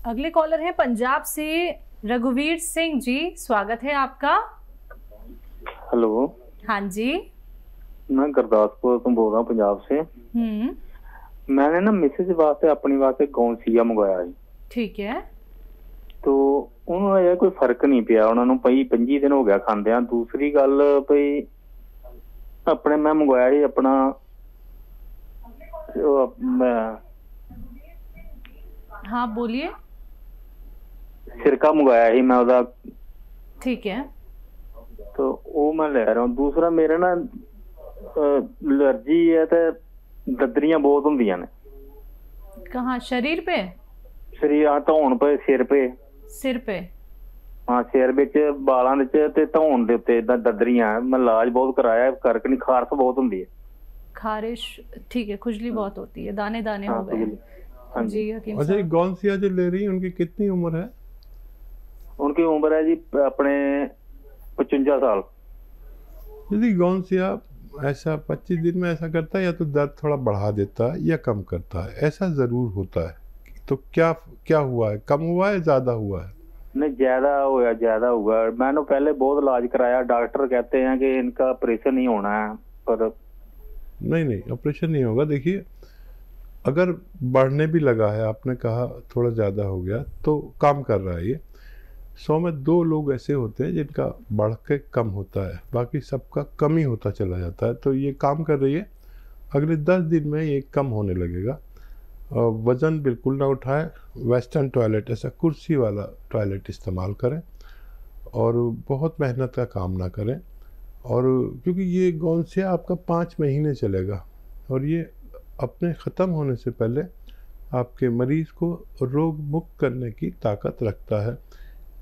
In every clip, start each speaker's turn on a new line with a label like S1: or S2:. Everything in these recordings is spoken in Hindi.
S1: अगले कॉलर हैं पंजाब से रघुवीर सिंह जी, स्वागत है आपका।
S2: हेलो।
S1: हाँ जी।
S2: मैं गुरदासपुर तो बोल रहा हूँ पंजाब से। मैंने ना मिसेज वास्ते अपनी वास्ते गौंसिया मंगवाया है।
S1: ठीक है।
S2: तो उन्होंने यार कोई फर्क नहीं पिया, उन्होंने 25 दिन हो गया खांदे। दूसरी गल भई अपने मैं मंगवाया ही अपना
S1: हाँ बोलिए।
S2: सिरका मंगवाया ही मैं ओदा।
S1: ठीक है।
S2: तो वो मैं ले रहा हूँ। दूसरा मेरे ना एलर्जी है तो ददरियां बहुत होंदियां ने।
S1: कहाँ, शरीर पे?
S2: शरीर धौन पे, सिर पे।
S1: सिर पे?
S2: हाँ, सिर विच बालां विच ते धौन दे उत्ते ददरियां। मैं इलाज बहुत कराया, फर्क नहीं। खारस बहुत होंदी है।
S1: खारिश, ठीक है। खुजली बहुत होती है, दाने दाने हो गए।
S2: हाँ
S1: जी हकीम
S3: अच्छा,
S1: साहब।
S3: गौंसिया जो ले रही है उनकी कितनी उम्र है?
S2: उनकी उम्र है जी अपने 55 साल।
S3: यदि गौंसिया ऐसा 25 दिन में ऐसा करता है, या तो दर्द थोड़ा बढ़ा देता है या कम करता है, ऐसा ज़रूर होता है। तो क्या क्या हुआ है? कम हुआ है, ज़्यादा हुआ है?
S2: नहीं, ज्यादा हुआ। मैंने पहले बहुत इलाज कराया, डॉक्टर कहते हैं कि इनका ऑपरेशन नहीं होना है, पर
S3: नहीं, ऑपरेशन नहीं होगा। देखिए, अगर बढ़ने भी लगा है, आपने कहा थोड़ा ज़्यादा हो गया, तो काम कर रहा है ये। 100 में 2 लोग ऐसे होते हैं जिनका बढ़ के कम होता है, बाकी सबका कम ही होता चला जाता है। तो ये काम कर रही है, अगले 10 दिन में ये कम होने लगेगा। वज़न बिल्कुल ना उठाए, वेस्टर्न टॉयलेट, ऐसा कुर्सी वाला टॉयलेट इस्तेमाल करें, और बहुत मेहनत का काम ना करें। और क्योंकि ये गौंसिया आपका 5 महीने चलेगा, और ये अपने ख़त्म होने से पहले आपके मरीज़ को रोग मुक्त करने की ताकत रखता है।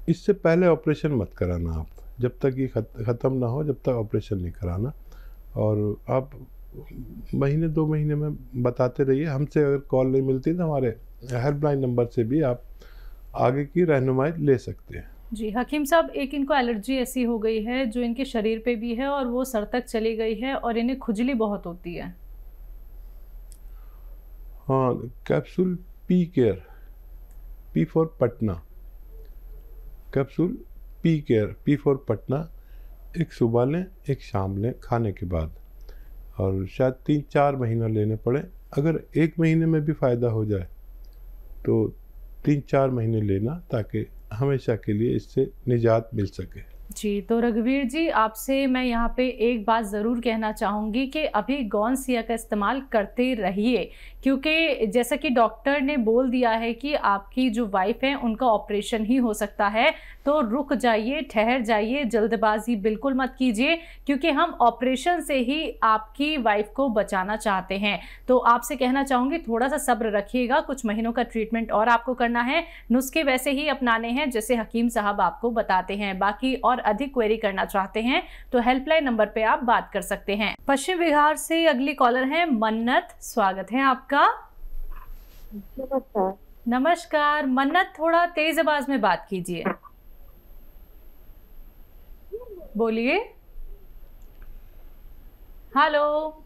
S3: इससे पहले ऑपरेशन मत कराना आप, जब तक ये ख़त्म ना हो, जब तक ऑपरेशन नहीं कराना। और आप महीने 2 महीने में बताते रहिए। हमसे अगर कॉल नहीं मिलती तो हमारे हेल्पलाइन नंबर से भी आप आगे की रहनुमाई ले सकते हैं।
S1: जी हकीम साहब, एक इनको एलर्जी ऐसी हो गई है जो इनके शरीर पे भी है और वो सर तक चली गई है, और इन्हें खुजली बहुत होती है।
S3: हाँ, capsule P care, P for Patna, capsule P care, P for Patna, एक सुबह लें, एक शाम लें खाने के बाद, और शायद 3-4 महीना लेने पड़े। अगर 1 महीने में भी फ़ायदा हो जाए तो 3-4 महीने लेना, ताकि हमेशा के लिए इससे निजात मिल सके।
S1: जी तो रघुवीर जी, आपसे मैं यहाँ पे एक बात ज़रूर कहना चाहूँगी कि अभी गौंसिया का इस्तेमाल करते रहिए, क्योंकि जैसा कि डॉक्टर ने बोल दिया है कि आपकी जो वाइफ है उनका ऑपरेशन ही हो सकता है। तो रुक जाइए, ठहर जाइए, जल्दबाजी बिल्कुल मत कीजिए, क्योंकि हम ऑपरेशन से ही आपकी वाइफ को बचाना चाहते हैं। तो आपसे कहना चाहूँगी थोड़ा सा सब्र रखिएगा, कुछ महीनों का ट्रीटमेंट और आपको करना है। नुस्खे वैसे ही अपनाने हैं जैसे हकीम साहब आपको बताते हैं। बाकी और अधिक क्वेरी करना चाहते हैं तो हेल्पलाइन नंबर पे आप बात कर सकते हैं। पश्चिम बिहार से अगली कॉलर है मन्नत, स्वागत है आपका।
S4: नमस्कार।
S1: नमस्कार मन्नत, थोड़ा तेज आवाज में बात कीजिए, बोलिए। हेलो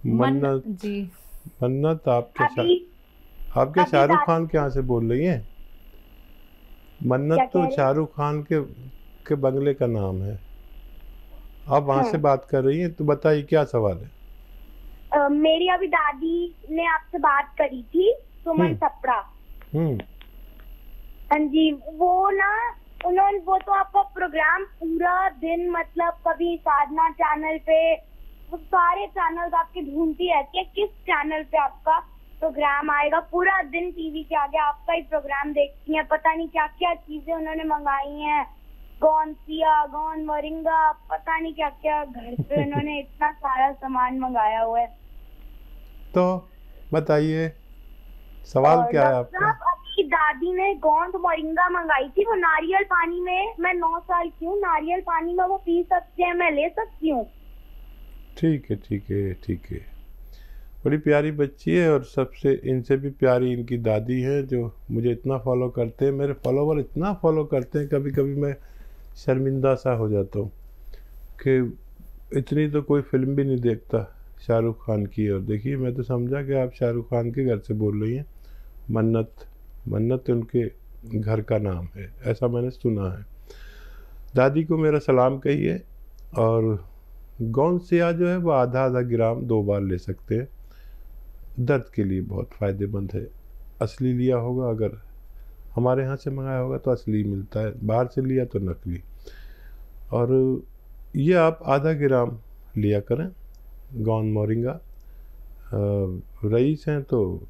S3: मन्नत
S1: जी।
S3: मन्नत, आपके शाहरुख खान के यहाँ से बोल रही हैं? मन्नत तो शाहरुख खान के बंगले का नाम है। आप वहाँ से बात कर रही हैं, तो बताइए क्या सवाल है?
S4: मेरी अभी दादी ने आपसे बात करी थी, सुमन सपड़ा। हाँ जी, वो ना उन्होंने, वो तो आपका प्रोग्राम पूरा दिन, मतलब कभी साधना चैनल पे, वो सारे चैनल आपके ढूंढती रहती है किस चैनल पे आपका प्रोग्राम आएगा। पूरा दिन टीवी के आगे आपका ही प्रोग्राम देखती हैं। पता नहीं क्या क्या चीजें उन्होंने मंगाई हैं, गौंसिया, गौन मोरिंगा, पता नहीं क्या क्या घर पे उन्होंने इतना सारा सामान मंगाया हुआ है।
S3: तो बताइए सवाल क्या है आपका?
S4: आपकी दादी ने गोंद मोरिंगा मंगाई थी, वो नारियल पानी में, मैं 9 साल की हूँ, नारियल पानी में वो पी सकते हैं, मैं ले सकती हूँ?
S3: ठीक है। बड़ी प्यारी बच्ची है, और सबसे इनसे भी प्यारी इनकी दादी है, जो मुझे इतना फॉलो करते हैं। मेरे फॉलोवर इतना फॉलो करते हैं, कभी कभी मैं शर्मिंदा सा हो जाता हूँ कि इतनी तो कोई फिल्म भी नहीं देखता शाहरुख खान की। और देखिए, मैं तो समझा कि आप शाहरुख खान के घर से बोल रही हैं। मन्नत, मन्नत उनके घर का नाम है, ऐसा मैंने सुना है। दादी को मेरा सलाम कहिए। और गौनसिया जो है वो आधा आधा ग्राम 2 बार ले सकते हैं, दर्द के लिए बहुत फ़ायदेमंद है। असली लिया होगा, अगर हमारे यहाँ से मंगाया होगा तो असली मिलता है, बाहर से लिया तो नकली। और ये आप आधा ग्राम लिया करें। गौन मोरिंगा रईस हैं तो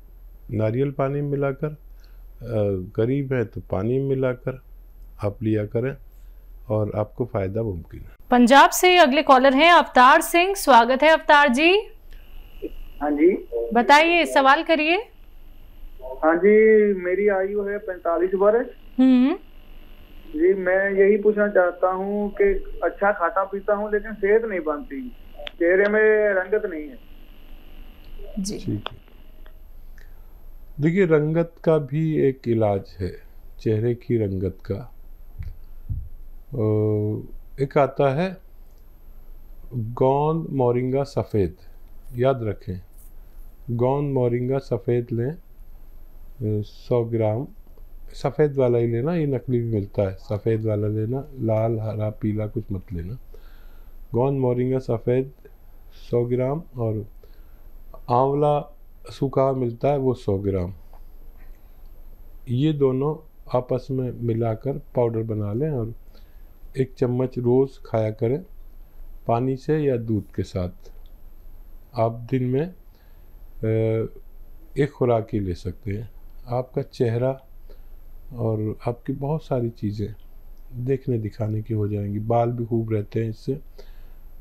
S3: नारियल पानी में मिलाकर, गरीब हैं तो पानी में मिलाकर आप लिया करें और आपको फ़ायदा मुमकिन है।
S1: पंजाब से अगले कॉलर हैं अवतार सिंह। स्वागत है अवतार जी।
S5: हाँ जी,
S1: बताइए, सवाल करिए।
S5: हाँ जी, मेरी आयु है 45 वर्ष। जी, मैं यही पूछना चाहता हूँ कि अच्छा खाता पीता हूँ लेकिन सेहत नहीं बनती, चेहरे में रंगत नहीं है
S1: जी।
S3: ठीक है, देखिए रंगत का भी एक इलाज है, चेहरे की रंगत का। एक आता है गौन मोरिंगा सफ़ेद, याद रखें, गौन मोरिंगा सफ़ेद लें 100 ग्राम। सफ़ेद वाला ही लेना, ये नकली भी मिलता है, सफ़ेद वाला लेना, लाल हरा पीला कुछ मत लेना। गौन मोरिंगा सफ़ेद 100 ग्राम और आंवला सूखा मिलता है वो 100 ग्राम। ये दोनों आपस में मिलाकर पाउडर बना लें और 1 चम्मच रोज़ खाया करें, पानी से या दूध के साथ। आप दिन में एक खुराक ही ले सकते हैं। आपका चेहरा और आपकी बहुत सारी चीज़ें देखने दिखाने की हो जाएंगी। बाल भी खूब रहते हैं इससे।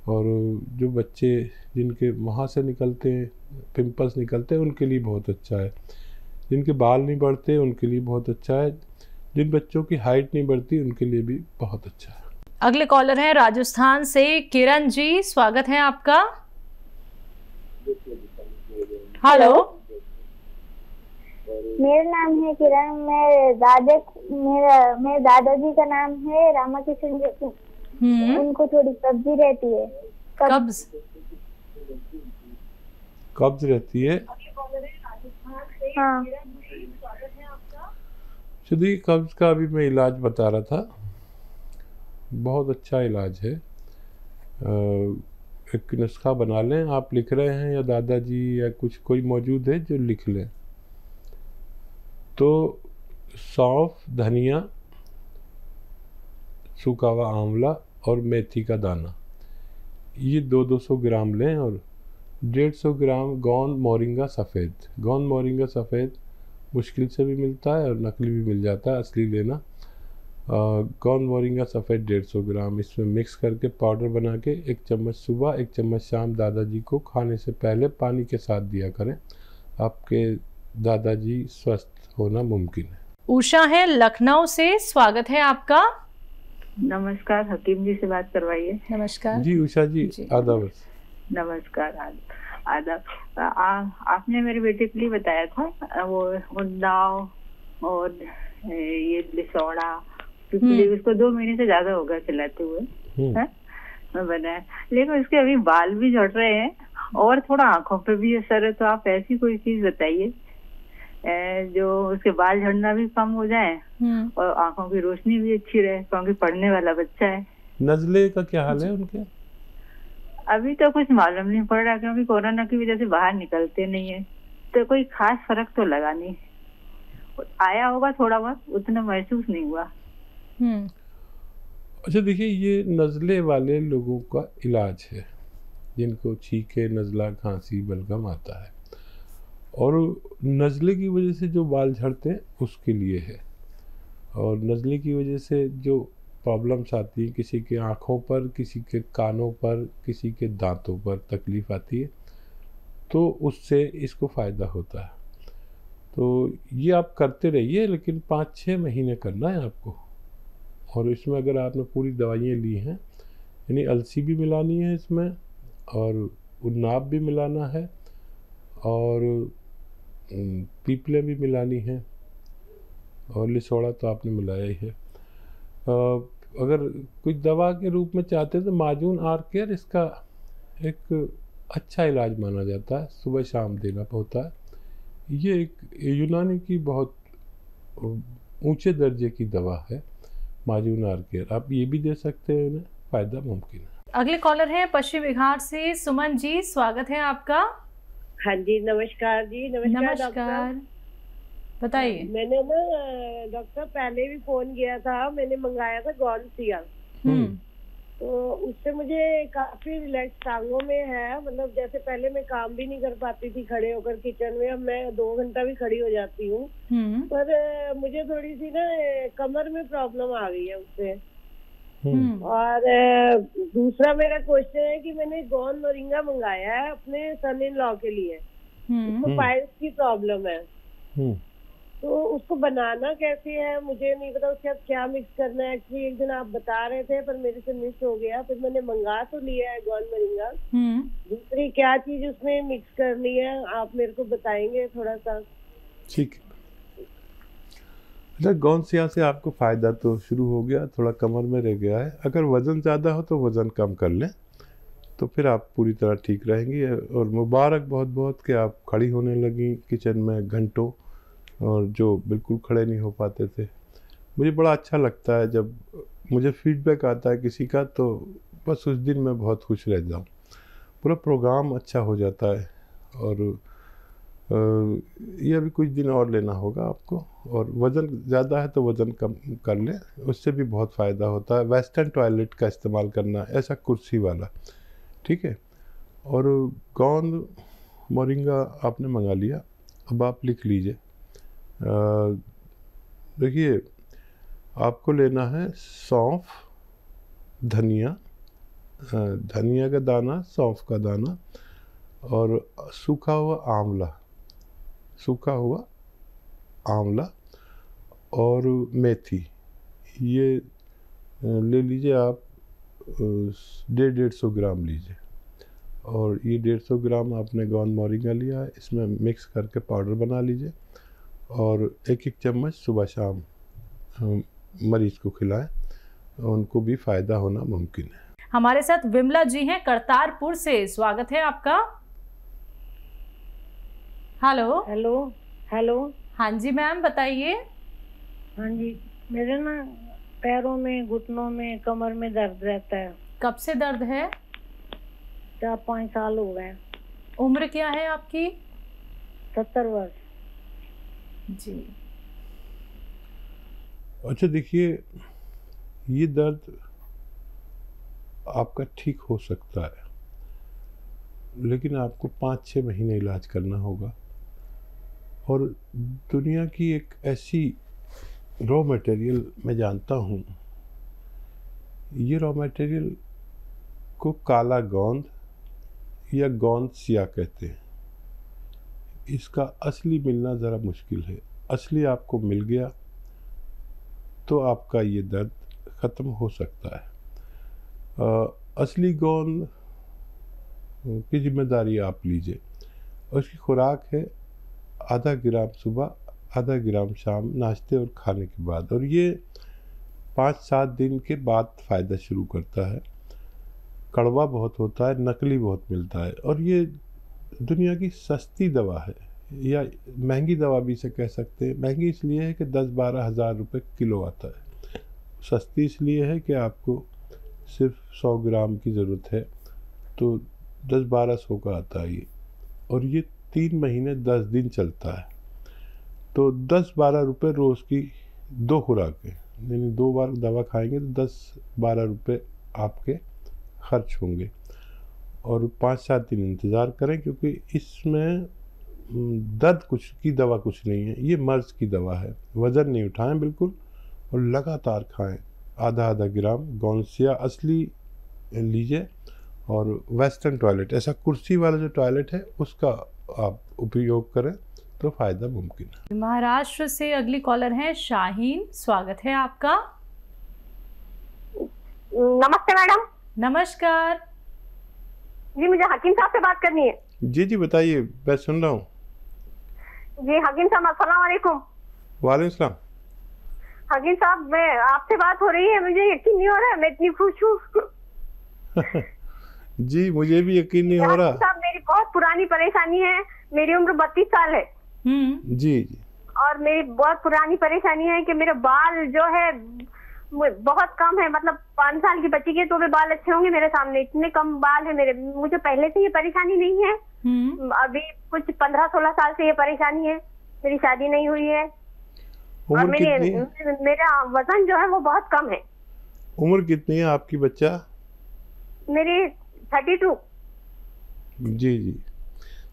S3: और जो बच्चे जिनके वहाँ से निकलते हैं, पिंपल्स निकलते हैं, उनके लिए बहुत अच्छा है। जिनके बाल नहीं बढ़ते उनके लिए बहुत अच्छा है। जिन बच्चों की हाइट नहीं बढ़ती उनके लिए भी बहुत अच्छा है।
S1: अगले कॉलर हैं राजस्थान से किरण जी। स्वागत है आपका। हेलो,
S4: मेरा नाम है किरण। मेरे दादाजी का नाम है रामाकिशन जी। उनको थोड़ी कब्जी रहती है।
S3: कब्ज रहती है।
S4: हाँ।
S3: चलिए, कब्ज का अभी मैं इलाज बता रहा था, बहुत अच्छा इलाज है। एक नुस्खा बना लें। आप लिख रहे हैं या दादाजी या कुछ कोई मौजूद है जो लिख लें। तो सौंफ, धनिया, सूखा हुआ आंवला और मेथी का दाना, ये 200 ग्राम लें और 150 ग्राम गौन मोरिंगा सफ़ेद। गौन मोरिंगा सफ़ेद मुश्किल से भी मिलता है और नकली भी मिल जाता है, असली लेना। गौन मोरिंगा सफ़ेद 150 ग्राम इसमें मिक्स करके पाउडर बना के 1 चम्मच सुबह 1 चम्मच शाम दादाजी को खाने से पहले पानी के साथ दिया करें। आपके दादाजी स्वस्थ होना मुमकिन है।
S1: उषा है लखनऊ से। स्वागत है आपका।
S6: नमस्कार, हकीम जी से बात करवाइए।
S1: नमस्कार
S3: जी उषा जी, आदाब।
S6: नमस्कार, आदाब। आपने मेरे बेटे के लिए बताया था वो उन्नाव और ये लिसोड़ा, पिपली, उसको 2 महीने से ज्यादा होगा खिलाते हुए बनाया, लेकिन उसके अभी बाल भी झड़ रहे हैं और थोड़ा आंखों पे भी असर है। तो आप ऐसी कोई चीज बताइए जो उसके बाल झड़ना भी कम हो जाए और आंखों की रोशनी भी अच्छी रहे, क्योंकि पढ़ने वाला बच्चा है।
S3: नजले का क्या हाल है उनके?
S6: अभी तो कुछ मालूम नहीं पड़ रहा, क्योंकि कोरोना की वजह से बाहर निकलते नहीं है, तो कोई खास फर्क तो लगा नहीं। आया होगा थोड़ा बहुत, उतना महसूस नहीं हुआ।
S3: अच्छा देखिए, ये नज़ले वाले लोगों का इलाज है जिनको छींके, नज़ला, खांसी, बलगम आता है, और नज़ले की वजह से जो बाल झड़ते हैं उसके लिए है। और नज़ले की वजह से जो प्रॉब्लम्स आती हैं, किसी के आँखों पर, किसी के कानों पर, किसी के दांतों पर तकलीफ़ आती है, तो उससे इसको फ़ायदा होता है। तो ये आप करते रहिए, लेकिन 5-6 महीने करना है आपको। और इसमें अगर आपने पूरी दवाइयाँ ली हैं, यानी अलसी भी मिलानी है इसमें, और उन्नाव भी मिलाना है, और पीपले भी मिलानी है, और लिसोड़ा तो आपने मिलाया ही है। अगर कोई दवा के रूप में चाहते हैं तो माजून आर केयर इसका एक अच्छा इलाज माना जाता है, सुबह शाम देना होता है। ये एक यूनानी की बहुत ऊंचे दर्जे की दवा है माजून आर केयर, आप ये भी दे सकते हैं, उन्हें फ़ायदा मुमकिन है।
S1: अगले कॉलर हैं पश्चिम बिहार से सुमन जी, स्वागत है आपका।
S7: हाँ जी, नमस्कार जी।
S1: नमस्कार, बताइए।
S7: मैंने ना डॉक्टर पहले भी फोन किया था, मैंने मंगाया था गॉनसिया, तो उससे मुझे काफी रिलैक्स टांगों में है। मतलब जैसे पहले मैं काम भी नहीं कर पाती थी खड़े होकर किचन में, अब मैं 2 घंटा भी खड़ी हो जाती हूँ, पर मुझे थोड़ी सी ना कमर में प्रॉब्लम आ गई है उससे। और दूसरा मेरा क्वेश्चन है कि मैंने गॉन मोरिंगा मंगाया है अपने सन इन लॉ के लिए, उसको पाइल्स की प्रॉब्लम है, तो उसको बनाना कैसे है मुझे नहीं पता, उसके साथ क्या मिक्स करना है। एक्चुअली एक दिन आप बता रहे थे पर मेरे से मिस हो गया, फिर मैंने मंगा तो लिया है गॉन मोरिंगा। दूसरी क्या चीज उसमें मिक्स करनी है आप मेरे को बताएंगे थोड़ा सा?
S3: ठीक है। अच्छा, गॉनसिया से आपको फ़ायदा तो शुरू हो गया, थोड़ा कमर में रह गया है। अगर वज़न ज़्यादा हो तो वज़न कम कर लें, तो फिर आप पूरी तरह ठीक रहेंगी। और मुबारक बहुत बहुत कि आप खड़ी होने लगी किचन में घंटों, और जो बिल्कुल खड़े नहीं हो पाते थे। मुझे बड़ा अच्छा लगता है जब मुझे फीडबैक आता है किसी का, तो बस उस दिन मैं बहुत खुश रह जाऊँ, पूरा प्रोग्राम अच्छा हो जाता है। और ये अभी कुछ दिन और लेना होगा आपको, और वज़न ज़्यादा है तो वज़न कम कर लें, उससे भी बहुत फ़ायदा होता है। वेस्टर्न टॉयलेट का इस्तेमाल करना, ऐसा कुर्सी वाला, ठीक है। और गॉन मोरिंगा आपने मंगा लिया, अब आप लिख लीजिए। देखिए, आपको लेना है सौंफ, धनिया, धनिया का दाना, सौंफ का दाना, और सूखा हुआ आंवला और मेथी, ये ले लीजिए आप। 150 ग्राम लीजिए, और ये 150 ग्राम आपने गॉन मोरिंगा लिया है, इसमें मिक्स करके पाउडर बना लीजिए, और 1-1 चम्मच सुबह शाम मरीज को खिलाएं, उनको भी फ़ायदा होना मुमकिन है।
S1: हमारे साथ विमला जी हैं करतारपुर से, स्वागत है आपका। Hello
S7: hello.
S1: हाँ जी मैम, बताइए।
S7: हाँ जी, मेरे ना पैरों में, घुटनों में, कमर में दर्द रहता है।
S1: कब से दर्द है?
S7: 4-5 साल हो गए।
S1: उम्र क्या है आपकी?
S7: 70 वर्ष
S1: जी।
S3: अच्छा, देखिए, ये दर्द आपका ठीक हो सकता है, लेकिन आपको 5-6 महीने इलाज करना होगा। और दुनिया की एक ऐसी रॉ मटेरियल मैं जानता हूँ, ये रॉ मटेरियल को काला गोंद या गॉनसिया कहते हैं। इसका असली मिलना ज़रा मुश्किल है। असली आपको मिल गया तो आपका ये दर्द ख़त्म हो सकता है। असली गोंद की जिम्मेदारी आप लीजिए। उसकी खुराक है आधा ग्राम सुबह, आधा ग्राम शाम, नाश्ते और खाने के बाद, और ये 5-7 दिन के बाद फ़ायदा शुरू करता है। कड़वा बहुत होता है, नकली बहुत मिलता है, और ये दुनिया की सस्ती दवा है, या महंगी दवा भी इसे कह सकते हैं। महंगी इसलिए है कि 10-12 हज़ार रुपये किलो आता है। सस्ती इसलिए है कि आपको सिर्फ 100 ग्राम की ज़रूरत है, तो 10-1200 का आता है ये, और ये 3 महीने 10 दिन चलता है। तो 10-12 रुपये रोज़ की 2 खुराकें, यानी 2 बार दवा खाएंगे तो 10-12 रुपये आपके खर्च होंगे। और 5-7 दिन इंतज़ार करें, क्योंकि इसमें दर्द की दवा कुछ नहीं है, ये मर्ज़ की दवा है। वज़न नहीं उठाएं बिल्कुल, और लगातार खाएं। आधा ग्राम गॉनसिया असली लीजिए, और वेस्टर्न टॉयलेट, ऐसा कुर्सी वाला जो टॉयलेट है उसका आप उपयोग करें तो फ़ायदा मुमकिन है।
S1: महाराष्ट्र से अगली कॉलर है शाहीन, स्वागत है आपका।
S8: नमस्ते मैडम।
S1: नमस्कार
S8: जी, मुझे हकीम साहब से बात करनी है।
S3: जी बताइए, मैं सुन रहा हूँ।
S8: जी हकीम साहब, अस्सलाम वालेकुम।
S3: वालेकुम सलाम।
S8: हकीम साहब, मैं आपसे बात हो रही है, मुझे यकीन नहीं हो रहा है, मैं इतनी खुश हूँ।
S3: जी, मुझे भी यकीन नहीं हो रहा।
S8: साहब, मेरी बहुत पुरानी परेशानी है, मेरी उम्र 32 साल है।
S3: जी।
S8: और मेरी बहुत पुरानी परेशानी है कि मेरे बाल जो है बहुत कम है, मतलब 5 साल की बच्ची के तो भी बाल अच्छे होंगे, मेरे सामने इतने कम बाल है मेरे। मुझे पहले से ये परेशानी नहीं है, अभी कुछ 15-16 साल से ये परेशानी है। मेरी शादी नहीं हुई है और मेरा वजन जो है वो बहुत कम है।
S3: उम्र कितनी है आपकी बच्चा?
S8: मेरी 32।
S3: जी जी,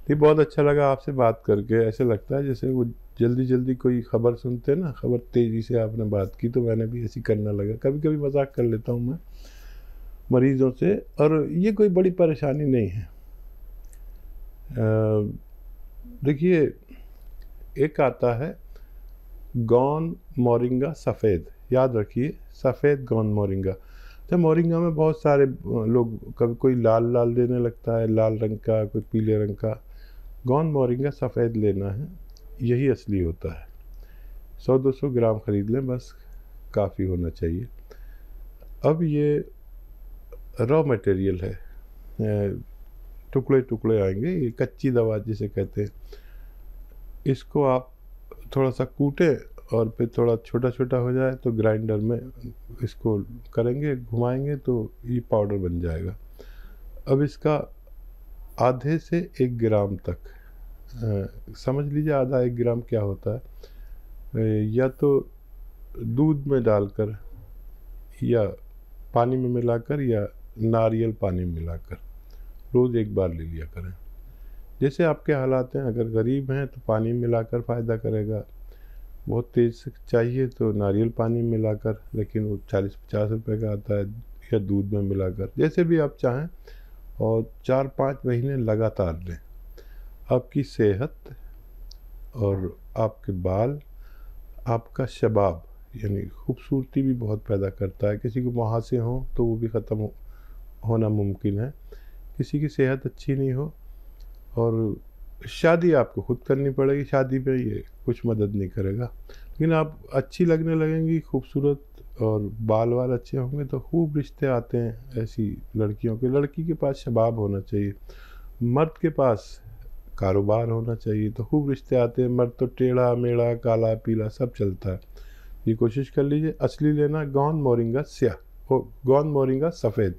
S3: ये बहुत अच्छा लगा आपसे बात करके। ऐसे लगता है जैसे वो जल्दी जल्दी कोई खबर सुनते हैं ना, खबर तेज़ी से आपने बात की तो मैंने भी ऐसी करना लगा। कभी कभी मजाक कर लेता हूँ मैं मरीज़ों से, और ये कोई बड़ी परेशानी नहीं है। देखिए, एक आता है गौन मोरिंगा सफ़ेद, याद रखिए, सफ़ेद गौन मोरिंगा। तो मोरिंगा में बहुत सारे लोग, कभी कोई लाल लाल देने लगता है, लाल रंग का, कोई पीले रंग का। गौन मोरिंगा सफ़ेद लेना है, यही असली होता है। 100-200 ग्राम ख़रीद लें, बस काफ़ी होना चाहिए। अब ये रॉ मटेरियल है, टुकड़े टुकड़े आएंगे, ये कच्ची दवा जिसे कहते हैं। इसको आप थोड़ा सा कूटें और फिर थोड़ा छोटा छोटा हो जाए तो ग्राइंडर में इसको करेंगे, घुमाएंगे तो ये पाउडर बन जाएगा। अब इसका आधे से 1 ग्राम तक, समझ लीजिए आधा 1 ग्राम क्या होता है, या तो दूध में डालकर या पानी में मिलाकर या नारियल पानी में मिलाकर रोज़ 1 बार ले लिया करें। जैसे आपके हालात हैं, अगर गरीब हैं तो पानी मिलाकर फ़ायदा करेगा, बहुत तेज़ चाहिए तो नारियल पानी मिलाकर, लेकिन वो 40-50 रुपए का आता है, या दूध में मिलाकर, जैसे भी आप चाहें। और 4-5 महीने लगातार लें। आपकी सेहत और आपके बाल, आपका शबाब यानी खूबसूरती भी बहुत पैदा करता है। किसी को मुहासे हों तो वो भी ख़त्म होना मुमकिन है, किसी की सेहत अच्छी नहीं हो। और शादी आपको खुद करनी पड़ेगी, शादी पे ये कुछ मदद नहीं करेगा, लेकिन आप अच्छी लगने लगेंगी, खूबसूरत, और बाल वाल अच्छे होंगे तो खूब रिश्ते आते हैं ऐसी लड़कियों के। लड़की के पास शबाब होना चाहिए, मर्द के पास कारोबार होना चाहिए, तो खूब रिश्ते आते हैं। मर्द तो टेढ़ा मेढ़ा, काला पीला सब चलता है। ये कोशिश कर लीजिए। असली लेना गौन मोरिंगा स्याह, गौन मोरिंगा सफ़ेद,